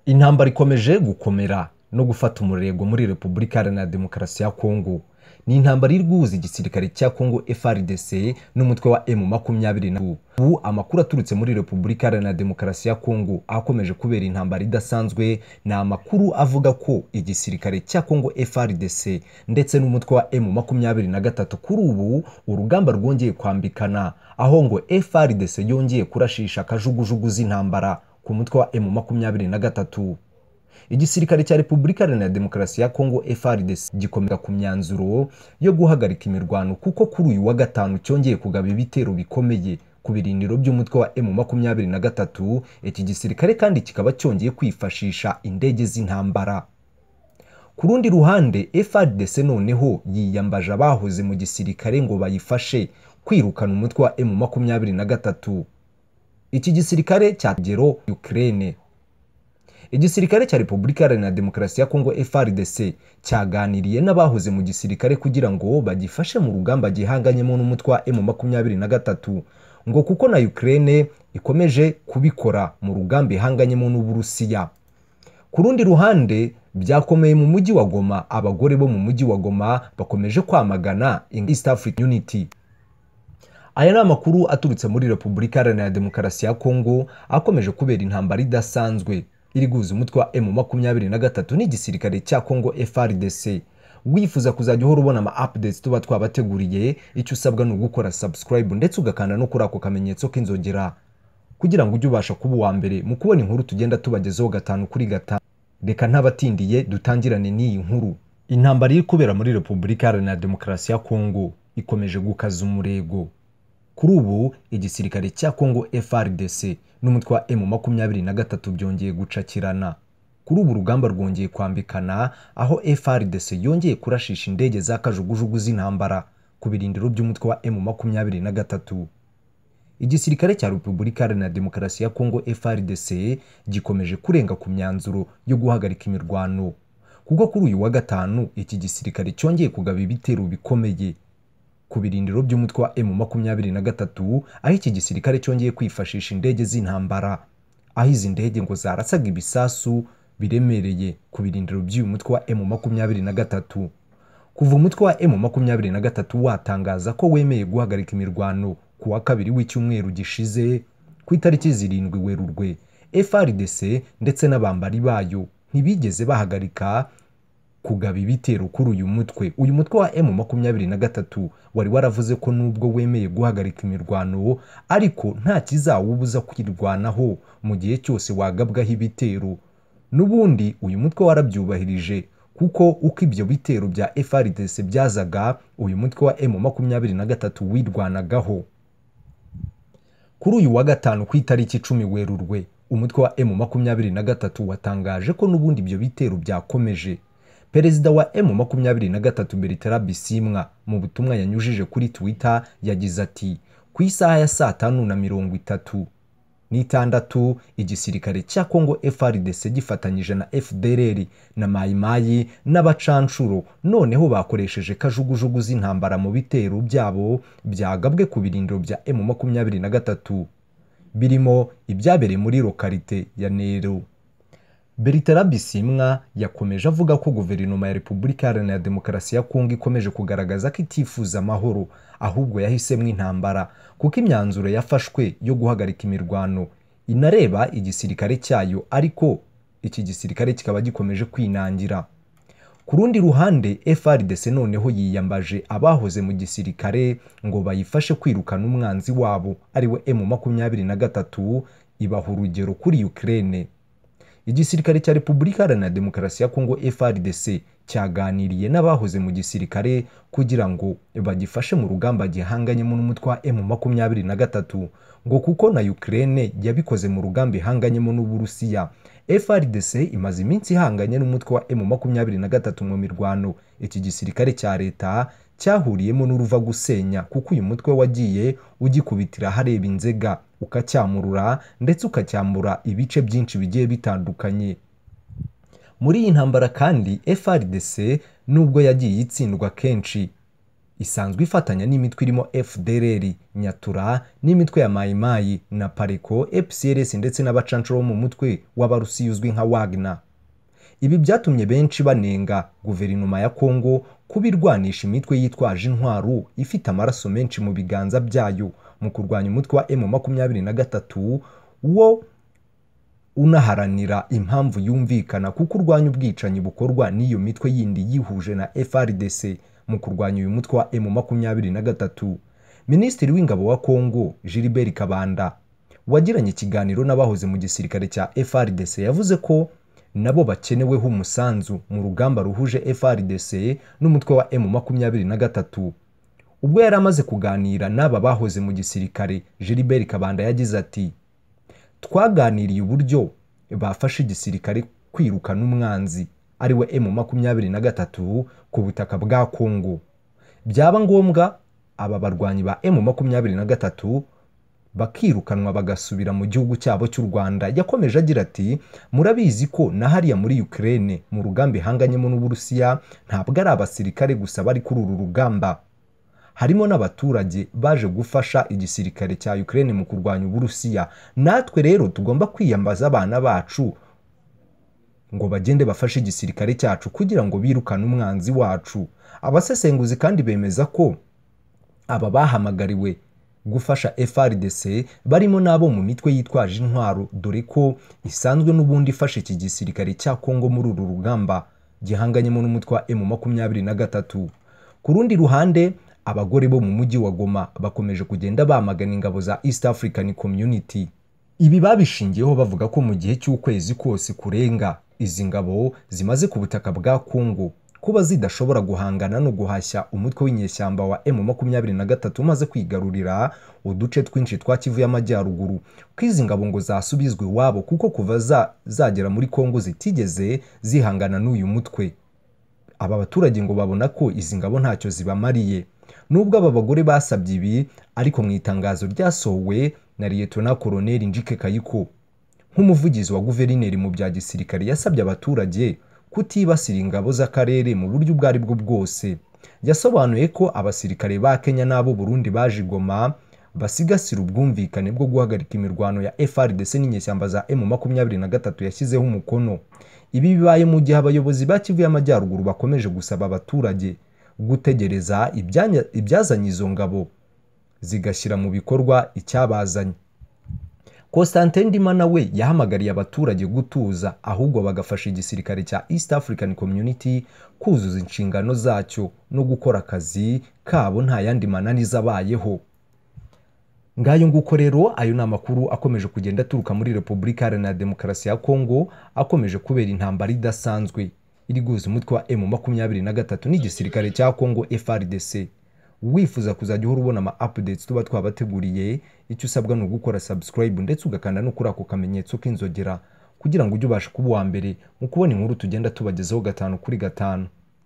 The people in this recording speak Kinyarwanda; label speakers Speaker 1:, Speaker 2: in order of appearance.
Speaker 1: Intambara ikomeje gukomera no gufata umurego muri Repubulika Iharanira Demokarasi ya Kongo. Ni intambara iri guhuza igisirikare cya Kongo FARDC n'umutwe wa M23. Ubu amakuru aturutse muri Repubulika Iharanira Demokarasi ya Kongo akomeje kubera intambara idasanzwe, ni amakuru avuga ko igisirikare cya Kongo FARDC ndetse n'umutwe wa M23 kuri ubu urugamba rwongeye kwambikana, aho ngo FARDC yongeye kurashisha akajugujugu z'intambara ku mutwe wa M23. Igisirikare cya Repubulika Iharanira Demokarasi ya Kongo FARDC gikomeza ku myanzuro yo guhagarika imirwano, kuko kuri uyu wa gatanu cyongeye kugaba ibitero bikomeye ku birindiro by'umutwe wa M23. Iki gisirikare kandi kikaba cyongeye kwifashisha indege z'intambara. Ku rundi ruhande FARDC noneho yiyambaje abahoze mu gisirikare ngo bayifashe kwirukana umutwe wa M23. Iki gisirikare cyagero Ukraine. Igisirikare cya Repubulika Iharanira Demokarasi ya Kongo FARDC cyaganiriye n'abahoze mu gisirikare kugira ngo bagifashe mu rugamba gihanganyemo n'umutwe wa M23, ngo kuko na Ukraine ikomeje kubikora mu rugamba ihanganyemo n'Uburusiya. Ku rundi ruhande byakomeye mu mujyi wa Goma, abagore bo mu mujyi wa Goma bakomeje kwamagana East African Unity. Aya ni amakuru aturutse muri Repubulika Iharanira Demokarasi ya Kongo akomeje kubera intambara idasanzwe iri guhuza umutwe wa M23 n'igisirikare cya Kongo FARDC. Wifuza kuzajya uhora ubona ama updates tuba twabateguriye, icyo usabwa ni ugukora subscribe ndetse ugakanda no kuri ako kamenyetso k'inzogera kugira ngo ujye ubasha kuba uwa mbere mu kubona inkuru tugenda tubagezaho gatanu kuri gatanu. Reka ntabatindiye dutangirane n'iyi nkuru. Intambara iri kubera muri Repubulika Iharanira Demokarasi ya Kongo ikomeje gukaza umurego. Kuri ubu igisirikare cya Kongo FARDC n'umutwe wa M23 byongeye gucakirana. Kuri ubu urugamba rwongeye kwambikana, aho FARDC yongeye kurashisha indege za kajugujugu z'intambara ku birindiro by'umutwe wa M23. Igisirikare cya Repubulika Iharanira Demokarasi ya Kongo FARDC gikomeje kurenga ku myanzuro yo guhagarika imirwano, kuko kuri uyu wa gatanu iki gisirikare cyongeye kugaba ibitero bikomeye ku birindiro by'umutwe wa M23, aho iki gisirikare cyongeye kwifashisha indege z'intambara, aho izi ndege ngo zarasaga ibisasu biremereye ku birindiro by'uyu mutwe wa M23. Kuva umutwe wa M23 watangaza ko wemeye guhagarika imirwano ku wa kabiri w'icyumweru gishize ku itariki 7 Werurwe, FARDC ndetse n'abambari bayo ntibigeze bahagarika kugaba ibitero kuri uyu mutwe. Uyu mutwe wa M23 wari waravuze ko nubwo wemeye guhagarika imirwano, ariko nta kizawubuza kwirwanaho mu gihe cyose wagabwaho ibitero. N'ubundi uyu mutwe warabyubahirije, kuko uko ibyo bitero bya FARDC byazaga, uyu mutwe wa M23 wirwanagaho. Kuri uyu wa gatanu ku itariki 10 Werurwe, umutwe wa M23 watangaje ko n'ubundi ibyo bitero byakomeje. Perezida wa M23 Bertrand Bisimwa mu butumwa yanyujije kuri Twitter yagize ati: ku isaha ya 5:36 igisirikare cya Kongo FARDC gifatanyije na FDLR na Mai Mai n'abacanshuro noneho bakoresheje kajugujugu z'intambara mu bitero byabo byagabwe ku birindiro bya M23 birimo ibyabereye muri lokalite ya Nero. Bertrand Bisimwa yakomeje avuga ko guverinoma ya Repubulika Iharanira Demokarasi ya Kongo ikomeje kugaragaza ko itifuza amahoro, ahubwo yahisemo intambara, kuko imyanzuro yafashwe yo guhagarika imirwano inareba igisirikare cyayo, ariko iki gisirikare kikaba gikomeje kwinangira. Ku rundi ruhande FARDC noneho yiyambaje abahoze mu gisirikare ngo bayifashe kwirukana umwanzi wabo ariwe M23, ibaha urugero kuri Ukraine. Igisirikare cya Repubulika Iharanira Demokarasi ya Kongo FARDC cyaganiriye n'abahoze mu gisirikare kugira ngo bagifashe mu rugamba gihanganyemo n'umutwe wa M23, ngo kuko na Ukraine yabikoze mu rugamba ihanganyemo n'Uburusiya. FARDC imaze iminsi ihanganye n'umutwe wa M23 mu mirwano iki gisirikare cya leta cyahuriyemo n'uruva gusenya, kuko uyu mutwe wagiye ugikubitira hareba Inzega, ukacyamurura ndetse ukacyamura ibice byinshi bigiye bitandukanye. Muri iyi ntambara kandi FARDC nubwo yagiye itsindwa kenshi, isanzwe ifatanya n'imitwe irimo FDLR, Nyatura n'imitwe ya Mai Mai na Pareko, FCLS ndetse n'abacancuro bo mu mutwe w'Abarusiya uzwi nka Wagner. Ibi byatumye benshi banenga guverinoma ya Kongo kubirwanisha imitwe yitwaje intwaro ifite amaraso menshi mu biganza byayo mu kurwanya umutwe wa M23 wo unaharanira impamvu yumvikana kuko urwanya ubwicanyi bukorwa n'iyo mitwe yindi yihuje na FARDC mu kurwanya uyu mutwe wa M23. Minisitiri w'ingabo wa Kongo Gilbert Kabanda wagiranye ikiganiro n'abahoze mu gisirikare cya FARDC yavuze ko nabo bakeneweho umusanzu mu rugamba ruhuje FARDC n'umutwe wa M23. Ubwo yari amaze kuganira n'aba bahoze mu gisirikare, Gilbert Kabanda yagize ati: twaganiriye uburyo bafashe igisirikare kwirukana umwanzi ari we M23 ku butaka bwa Kongo. Byaba ngombwa aba barwanyi ba M23 bakirukanwa bagasubira mu gihugu cyabo cy'u Rwanda. Yakomeje agira ati: murabizi ko na hariya muri Ukraine mu rugamba ihanganyemo n'Uburusiya ntabwo ari abasirikare gusa bari kuri uru rugamba, harimo n'abaturage baje gufasha igisirikare cya Ukraine mu kurwanya Uburusiya. Natwe rero tugomba kwiyambaza abana bacu ngo bagende bafashe igisirikare cyacu kugira ngo birukane umwanzi wacu. Abasesenguzi kandi bemeza ko aba bahamagariwe gufasha FARDC barimo nabo mu mitwe yitwaje intwaro, dore ko isanzwe n'ubundi ifashe iki gisirikare cya Kongo muri uru rugamba gihanganyemo n'umutwe wa M23. Ku rundi ruhande, abagore bo mu mujyi wa Goma bakomeje kugenda bamagana ingabo za East African Community. Ibi babishingiyeho bavuga ko mu gihe cy'ukwezi kose kurenga izi ngabo zimaze ku butaka bwa Kongo kuba zidashobora guhangana no guhashya umutwe w'inyeshyamba wa M23 umaze kwigarurira uduce twinshi twa Kivu y'Amajyaruguru. Kwizi ngabo ngo zasubizwe iwabo kuko kuva zagera muri Kongo zitigeze zihangana n'uyu mutwe. Aba baturage ngo babona ko izi ngabo ntacyo zibamariye. Nubwo aba bagore basabye ibi, ariko mu itangazo ryasohowe na Lieutenant Colonel Njike Kayiko nk'umuvugizi wa guverineri mu bya gisirikare, yasabye abaturage kutibasira ingabo z'akarere mu buryo ubwo aribwo bwose. Yasobanuye ko abasirikare ba Kenya n'abo Burundi baje Goma basigasira ubwumvikane bwo guhagarika imirwano ya FARDC n'inyeshyamba za M23 yashyizeho umukono. Ibi bibaye mu gihe abayobozi ba Kivu y'Amajyaruguru bakomeje gusaba abaturage gutegereza ibyazanye izo ngabo zigashyira mu bikorwa icyabazanye. Constantin Ndima nawe yahamagariye abaturage gutuza, ahubwo bagafasha igisirikare cya East African Community kuzuza inshingano zacyo no gukora akazi kabo nta yandi mananiza abayeho. Ngayo nguko rero, ayo ni amakuru akomeje kugenda aturuka muri Repubulika Iharanira Demokarasi ya Kongo, akomeje kubera intambara idasanzwe iri guhuza umutwe wa M23 n'igisirikare cya Kongo FARDC. Wifuza kuzajya uhora ubona ama updates tuba twabateguriye, icyo usabwa ni ugukora subscribe ndetse ugakanda no kuri ako kamenyetso k'inzogera kugira ngo ujye ubasha kuba uwa mbere mu kubona inkuru tugenda tubagezaho 5 kuri 5.